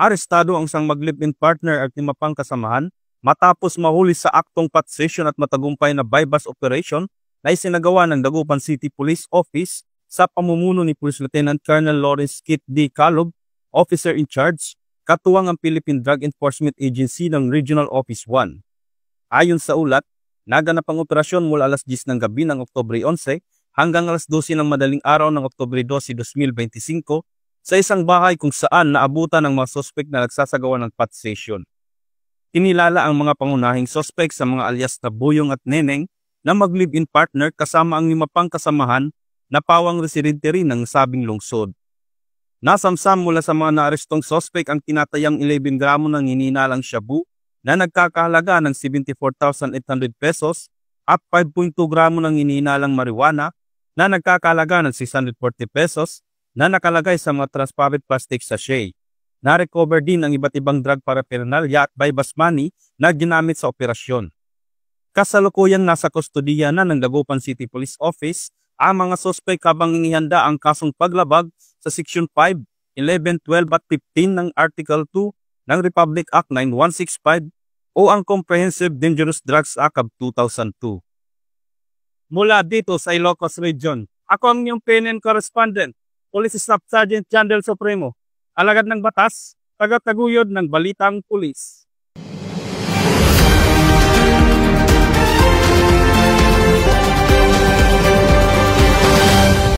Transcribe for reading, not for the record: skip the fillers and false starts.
Arestado ang isang mag-live-in partner at 5 pang kasamahan matapos mahuli sa aktong possession at matagumpay na bypass operation na isinagawa ng Dagupan City Police Office sa pamumuno ni Police Lieutenant Colonel Lawrence Kit D. Calob, Officer in Charge, katuwang ang Philippine Drug Enforcement Agency ng Regional Office 1. Ayon sa ulat, naganap ang operasyon mula alas 10 ng gabi ng Oktubre 11 hanggang alas 12 ng madaling araw ng Oktubre 12, 2025 sa isang bahay kung saan naabutan ng mga sospek na nagsasagawa ng possession. Kinilala ang mga pangunahing sospek sa mga alias na Boyong at Neneng na mag-live-in partner kasama ang 5 pang kasamahan na pawang residente rin ng sabing lungsod. Nasamsam mula sa mga naarestong sospek ang tinatayang 11 gramo ng hinihinalang shabu na nagkakahalaga ng 74,800 pesos at 5.2 gramo ng hinihinalang marijuana na nagkakahalaga ng 640 pesos na nakalagay sa mga transparent plastic sachet. Na-recover din ang iba't ibang drug paraphernalia at bypass money na ginamit sa operasyon. Kasalukuyang nasa kustodiya na ng Dagupan City Police Office ang mga sospek habang inihanda ang kasong paglabag sa Section 5, 11, 12 at 15 ng Article 2 ng Republic Act 9165 o ang Comprehensive Dangerous Drugs Act of 2002. Mula dito sa Ilocos Region, ako ang inyong PNN correspondent, Police Staff Sergeant Jandel Supremo, alagad ng batas, taga-taguyod ng Balitang Pulis.